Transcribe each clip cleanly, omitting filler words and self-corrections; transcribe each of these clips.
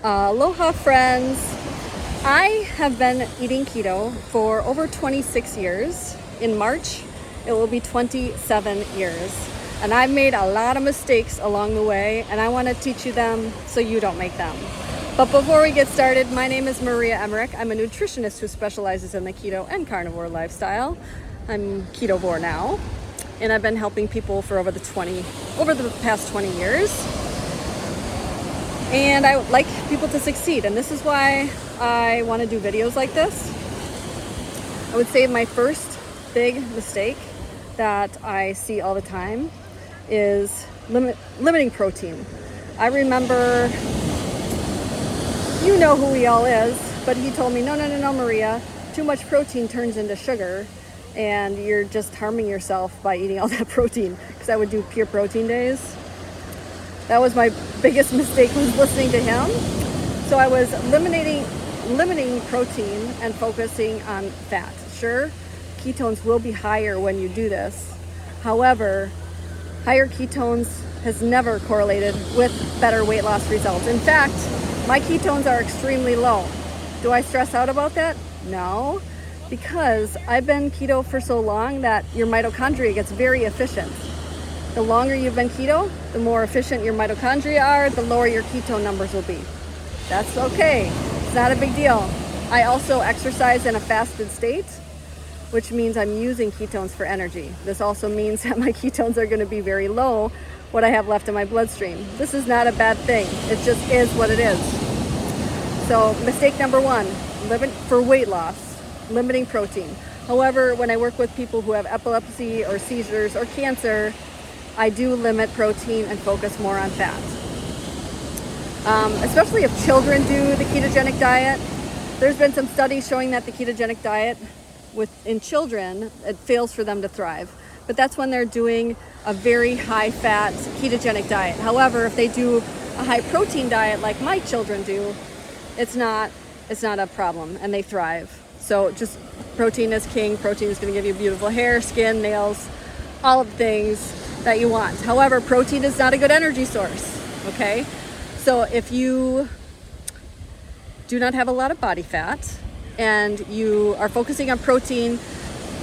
Aloha friends. I have been eating keto for over 26 years. In March, it will be 27 years. And I've made a lot of mistakes along the way, and I want to teach you them so you don't make them. But before we get started, my name is Maria Emmerich. I'm a nutritionist who specializes in the keto and carnivore lifestyle. I'm ketovore now, and I've been helping people for over the past 20 years. And I would like people to succeed, and this is why I want to do videos like this. I would say my first big mistake that I see all the time is limiting protein. I remember, you know who he all is, but he told me, no, Maria, too much protein turns into sugar, and you're just harming yourself by eating all that protein, because I would do pure protein days. That was my biggest mistake, was listening to him. So I was limiting protein and focusing on fat. Sure, ketones will be higher when you do this. However, higher ketones has never correlated with better weight loss results. In fact, my ketones are extremely low. Do I stress out about that? No, because I've been keto for so long that your mitochondria gets very efficient. The longer you've been keto, the more efficient your mitochondria are, the lower your ketone numbers will be. That's okay. It's not a big deal. I also exercise in a fasted state, which means I'm using ketones for energy. This also means that my ketones are going to be very low, what I have left in my bloodstream. This is not a bad thing. It just is what it is. So mistake number one, for weight loss, limiting protein. However, when I work with people who have epilepsy or seizures or cancer, I do limit protein and focus more on fat. Especially if children do the ketogenic diet. There's been some studies showing that the ketogenic diet in children, it fails for them to thrive. But that's when they're doing a very high fat ketogenic diet. However, if they do a high protein diet like my children do, it's not a problem and they thrive. So just protein is king. Protein is going to give you beautiful hair, skin, nails, all of the things that you want. However, protein is not a good energy source, okay? So if you do not have a lot of body fat and you are focusing on protein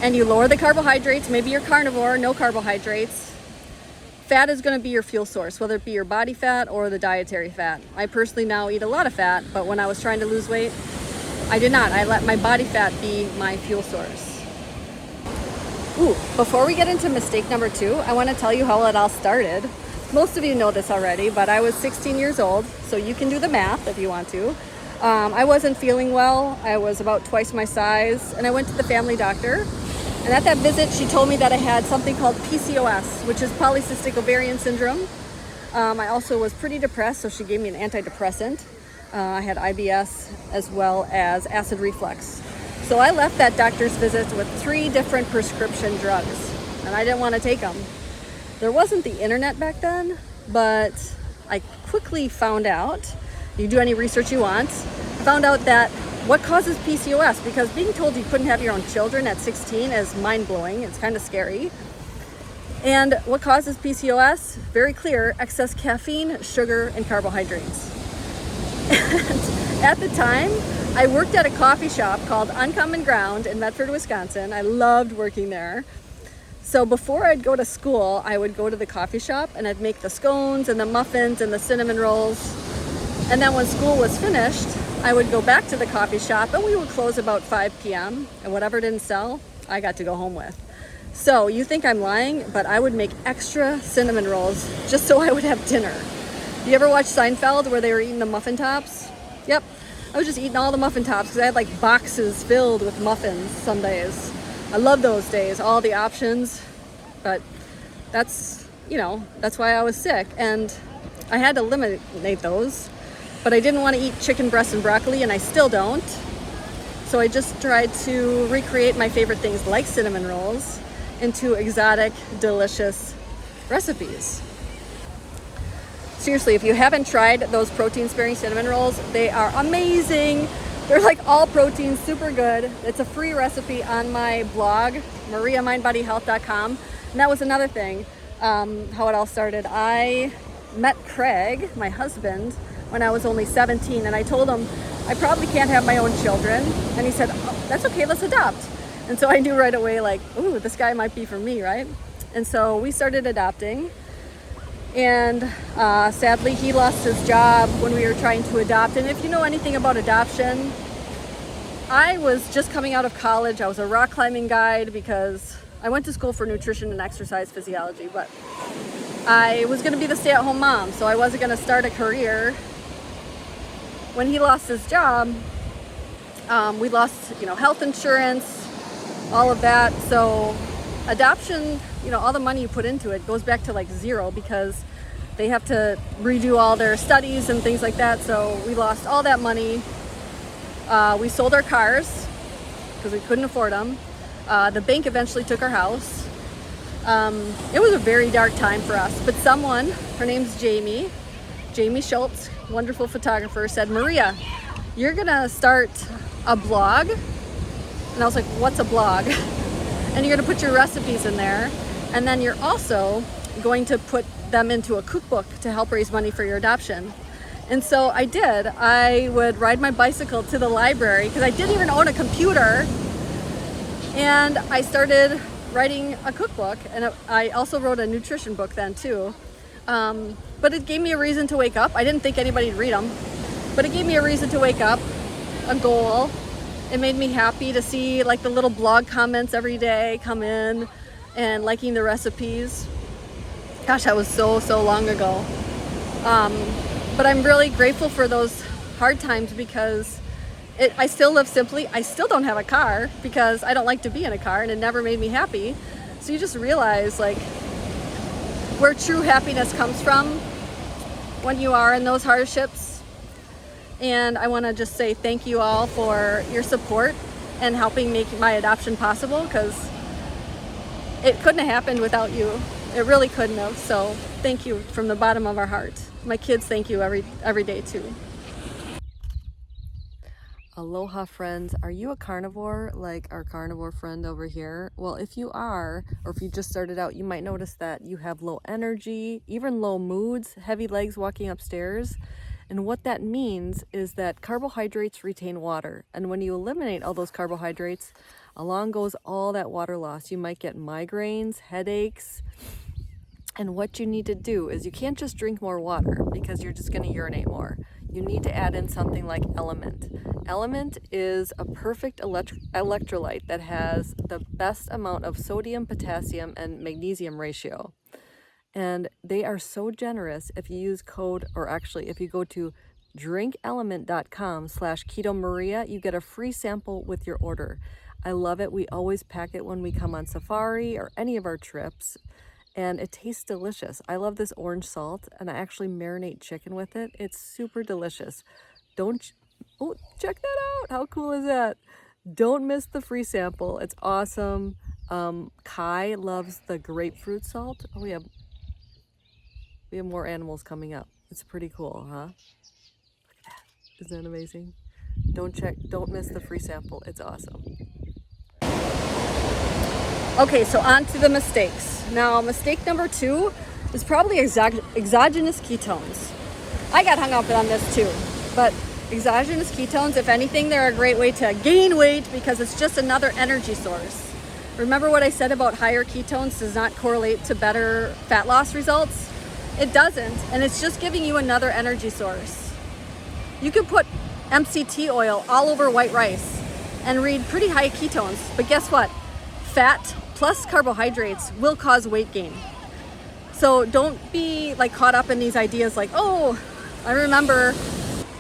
and you lower the carbohydrates, maybe you're carnivore, no carbohydrates, fat is going to be your fuel source, whether it be your body fat or the dietary fat. I personally now eat a lot of fat, but when I was trying to lose weight, I did not. I let my body fat be my fuel source. Before we get into mistake number 2, I want to tell you how it all started. Most of you know this already, but I was 16 years old, so you can do the math if you want to. I wasn't feeling well. I was about twice my size, and I went to the family doctor. And at that visit, she told me that I had something called PCOS, which is polycystic ovarian syndrome. I also was pretty depressed, so she gave me an antidepressant. I had IBS as well as acid reflux. So I left that doctor's visit with 3 different prescription drugs, and I didn't want to take them. There wasn't the internet back then, but I quickly found out, you do any research you want, I found out that what causes PCOS, because being told you couldn't have your own children at 16 is mind-blowing. It's kind of scary. And what causes PCOS? Very clear: excess caffeine, sugar, and carbohydrates. And at the time, I worked at a coffee shop called Uncommon Ground in Medford, Wisconsin. I loved working there. So before I'd go to school, I would go to the coffee shop and I'd make the scones and the muffins and the cinnamon rolls. And then when school was finished, I would go back to the coffee shop and we would close about 5 p.m. and whatever didn't sell, I got to go home with. So you think I'm lying, but I would make extra cinnamon rolls just so I would have dinner. You ever watch Seinfeld where they were eating the muffin tops? Yep. I was just eating all the muffin tops because I had like boxes filled with muffins some days. I love those days, all the options, but that's why I was sick, and I had to eliminate those, but I didn't want to eat chicken breast and broccoli, and I still don't. So I just tried to recreate my favorite things like cinnamon rolls into exotic, delicious recipes. Seriously, if you haven't tried those protein-sparing cinnamon rolls, they are amazing. They're like all protein, super good. It's a free recipe on my blog, mariamindbodyhealth.com. And that was another thing, how it all started. I met Craig, my husband, when I was only 17, and I told him I probably can't have my own children, and he said, oh, that's okay, let's adopt. And so I knew right away, like, ooh, this guy might be for me, right? And so we started adopting, and sadly he lost his job when we were trying to adopt. And if you know anything about adoption, I was just coming out of college. I was a rock climbing guide because I went to school for nutrition and exercise physiology, but I was going to be the stay-at-home mom, so I wasn't going to start a career. When he lost his job, we lost, health insurance, all of that. So adoption, all the money you put into it goes back to like zero because they have to redo all their studies and things like that. So we lost all that money. We sold our cars because we couldn't afford them. The bank eventually took our house. It was a very dark time for us, but someone, her name's Jamie Schultz, wonderful photographer, said, Maria, you're gonna start a blog. And I was like, what's a blog? And you're gonna put your recipes in there, and then you're also going to put them into a cookbook to help raise money for your adoption. And so I did. I would ride my bicycle to the library because I didn't even own a computer, and I started writing a cookbook, and I also wrote a nutrition book then too. But it gave me a reason to wake up. I didn't think anybody'd read them, but it gave me a reason to wake up, a goal. It made me happy to see like the little blog comments every day come in and liking the recipes. Gosh, that was so long ago. But I'm really grateful for those hard times because I still live simply. I still don't have a car because I don't like to be in a car, and it never made me happy. So you just realize like where true happiness comes from when you are in those hardships. And I want to just say thank you all for your support and helping make my adoption possible, because it couldn't have happened without you. It really couldn't have. So thank you from the bottom of our heart. My kids thank you every day too. Aloha friends, are you a carnivore like our carnivore friend over here? Well, if you are, or if you just started out, you might notice that you have low energy, even low moods, heavy legs walking upstairs. And what that means is that carbohydrates retain water. And when you eliminate all those carbohydrates, along goes all that water loss. You might get migraines, headaches. And what you need to do is you can't just drink more water because you're just going to urinate more. You need to add in something like Element. Element is a perfect electrolyte that has the best amount of sodium, potassium, and magnesium ratio. And they are so generous. If you use code, or actually if you go to drinkelement.com/KetoMaria, you get a free sample with your order. I love it. We always pack it when we come on safari or any of our trips, and it tastes delicious. I love this orange salt, and I actually marinate chicken with it. It's super delicious. Check that out. How cool is that? Don't miss the free sample. It's awesome. Kai loves the grapefruit salt. Oh, we have more animals coming up. It's pretty cool, huh? Look at that. Isn't that amazing? Don't miss the free sample. It's awesome. Okay, so on to the mistakes. Now, mistake number 2 is probably exogenous ketones. I got hung up on this too, but exogenous ketones, if anything, they're a great way to gain weight because it's just another energy source. Remember what I said about higher ketones does not correlate to better fat loss results? It doesn't, and it's just giving you another energy source. You could put MCT oil all over white rice and read pretty high ketones, but guess what? Fat plus carbohydrates will cause weight gain. So don't be like caught up in these ideas like, oh, I remember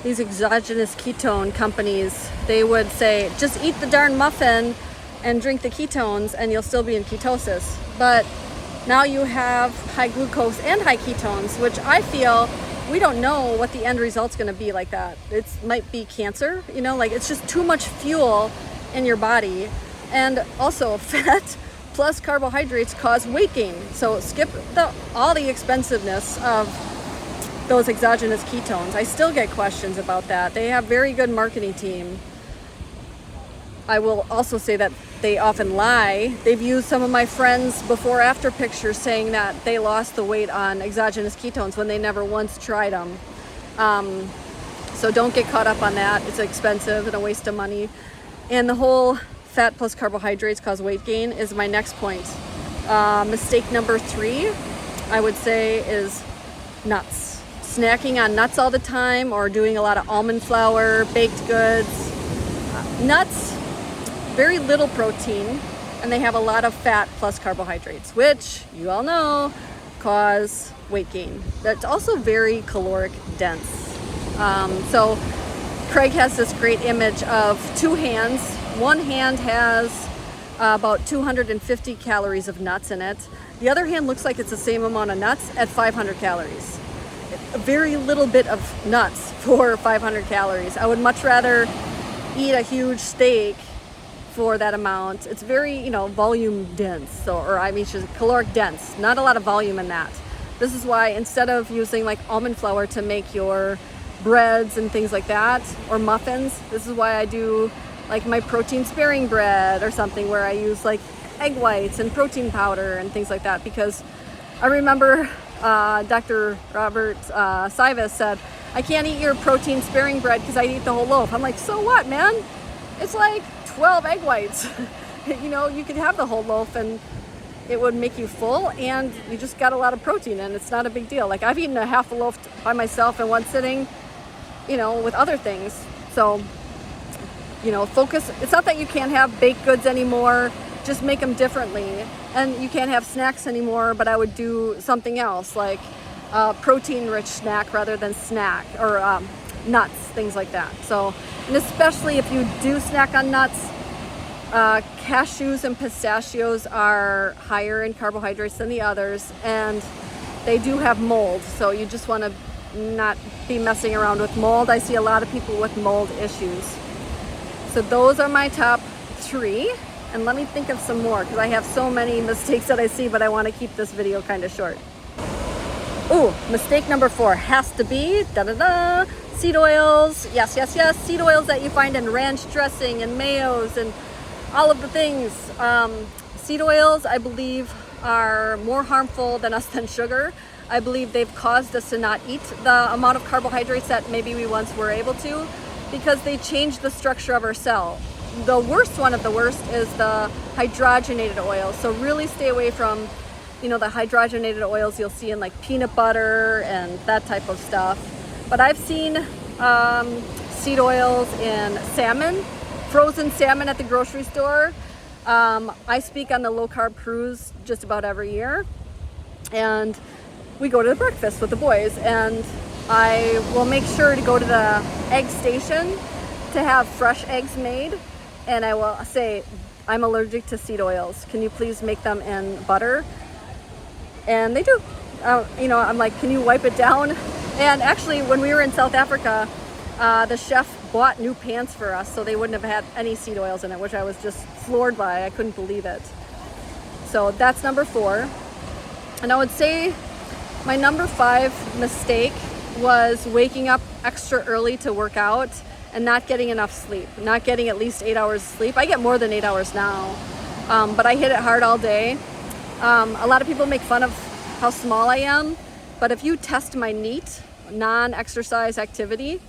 these exogenous ketone companies, they would say, just eat the darn muffin and drink the ketones and you'll still be in ketosis. But now you have high glucose and high ketones, which I feel we don't know what the end result's gonna be like that. It might be cancer, like it's just too much fuel in your body. And also fat plus carbohydrates cause weight gain. So skip all the expensiveness of those exogenous ketones. I still get questions about that. They have very good marketing team. I will also say that they often lie. They've used some of my friends' before after pictures saying that they lost the weight on exogenous ketones when they never once tried them. So don't get caught up on that. It's expensive and a waste of money. And the whole fat plus carbohydrates cause weight gain is my next point. Mistake number 3, I would say, is nuts. Snacking on nuts all the time, or doing a lot of almond flour, baked goods. Nuts, very little protein, and they have a lot of fat plus carbohydrates, which you all know cause weight gain. That's also very caloric dense. So Craig has this great image of 2 hands. One hand has about 250 calories of nuts in it. The other hand looks like it's the same amount of nuts at 500 calories. A very little bit of nuts for 500 calories. I would much rather eat a huge steak for that amount. It's very, volume dense, just caloric dense. Not a lot of volume in that. This is why instead of using like almond flour to make your breads and things like that, or muffins, this is why I do like my protein sparing bread or something, where I use like egg whites and protein powder and things like that. Because I remember Dr. Robert Sivas said, I can't eat your protein sparing bread because I eat the whole loaf. I'm like, so what, man? It's like 12 egg whites. You could have the whole loaf and it would make you full, and you just got a lot of protein, and it's not a big deal. Like, I've eaten a half a loaf by myself in one sitting, with other things. So, focus. It's not that you can't have baked goods anymore, just make them differently. And you can't have snacks anymore, but I would do something else, like protein-rich snack rather than snack, or nuts, things like that. So, and especially if you do snack on nuts, cashews and pistachios are higher in carbohydrates than the others, and they do have mold. So you just want to not be messing around with mold. I see a lot of people with mold issues. So those are my top 3. And let me think of some more, because I have so many mistakes that I see, but I want to keep this video kind of short. Ooh, mistake number 4 has to be seed oils. Yes, seed oils that you find in ranch dressing and mayos and all of the things. Seed oils, I believe, are more harmful than sugar. I believe they've caused us to not eat the amount of carbohydrates that maybe we once were able to, because they change the structure of our cell. The worst one of the worst is the hydrogenated oils. So really stay away from, the hydrogenated oils you'll see in like peanut butter and that type of stuff. But I've seen seed oils in salmon, frozen salmon at the grocery store. I speak on the low carb cruise just about every year, and we go to the breakfast with the boys, and I will make sure to go to the egg station to have fresh eggs made, and I will say, I'm allergic to seed oils. Can you please make them in butter? And they do. I'm like, can you wipe it down? And actually, when we were in South Africa, the chef bought new pans for us, so they wouldn't have had any seed oils in it, which I was just floored by. I couldn't believe it. So that's number 4. And I would say my number 5 mistake was waking up extra early to work out and not getting enough sleep, not getting at least 8 hours of sleep. I get more than 8 hours now, but I hit it hard all day. A lot of people make fun of how small I am, but if you test my NEAT, non-exercise activity,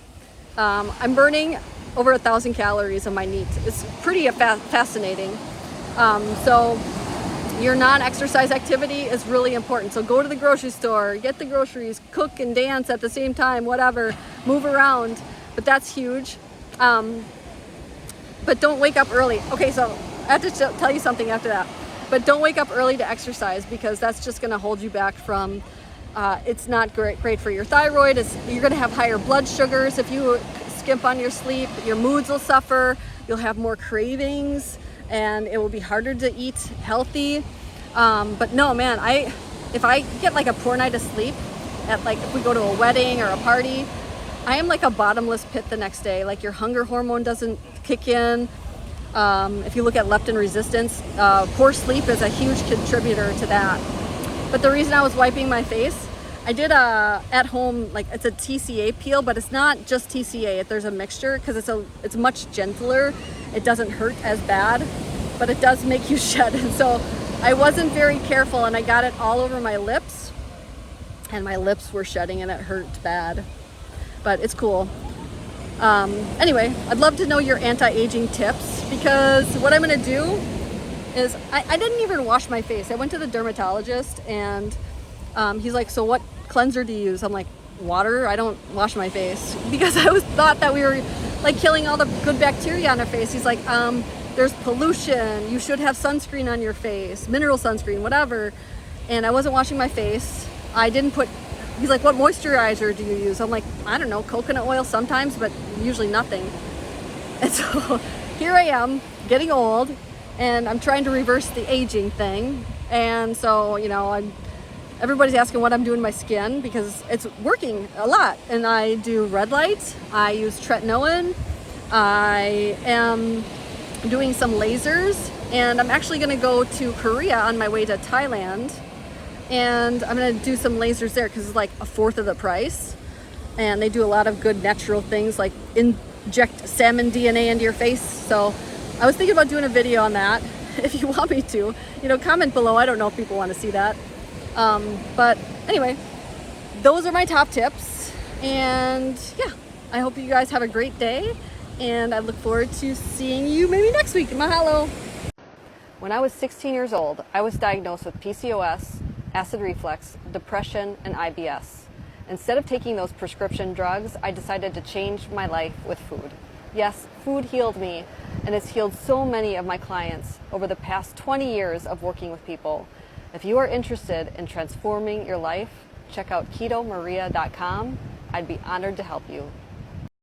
I'm burning over 1,000 calories of my NEAT. It's pretty fascinating. So your non-exercise activity is really important. So go to the grocery store, get the groceries, cook and dance at the same time, whatever, move around. But that's huge. But don't wake up early. Okay, so I have to tell you something after that. But don't wake up early to exercise, because that's just going to hold you back from, it's not great for your thyroid. You're going to have higher blood sugars if you skimp on your sleep. Your moods will suffer. You'll have more cravings, and it will be harder to eat healthy. But no, man, if I get like a poor night of sleep, if we go to a wedding or a party, I am like a bottomless pit the next day. Like, your hunger hormone doesn't kick in. If you look at leptin resistance, poor sleep is a huge contributor to that. But the reason I was wiping my face, I did at home, like, it's a TCA peel, but it's not just TCA. There's a mixture, because it's much gentler. It doesn't hurt as bad, but it does make you shed. And so I wasn't very careful, and I got it all over my lips, and my lips were shedding, and it hurt bad. but it's cool. Anyway, I'd love to know your anti-aging tips, because what I'm going to do is I didn't even wash my face. I went to the dermatologist and he's like, so what cleanser do you use? I'm like, water. I don't wash my face, because I thought that we were like killing all the good bacteria on our face. He's like, there's pollution. You should have sunscreen on your face, mineral sunscreen, whatever. And I wasn't washing my face. I didn't put, he's like, what moisturizer do you use? I'm like, I don't know, coconut oil sometimes, but usually nothing. And so here I am getting old, and I'm trying to reverse the aging thing. And so, you know, everybody's asking what I'm doing to my skin, because it's working a lot. And I do red light, I use tretinoin, I am doing some lasers, and I'm actually going to go to Korea on my way to Thailand, and I'm going to do some lasers there because it's like a fourth of the price, and they do a lot of good natural things like inject salmon DNA into your face. So I was thinking about doing a video on that. If you want me to, you know, comment below. I don't know if people want to see that. But anyway, those are my top tips, and yeah, I hope you guys have a great day, and I look forward to seeing you maybe next week. Mahalo. When I was 16 years old, I was diagnosed with PCOS, acid reflux, depression, and IBS. Instead of taking those prescription drugs, I decided to change my life with food. Yes, food healed me, and it's healed so many of my clients over the past 20 years of working with people. If you are interested in transforming your life, check out ketomaria.com. I'd be honored to help you.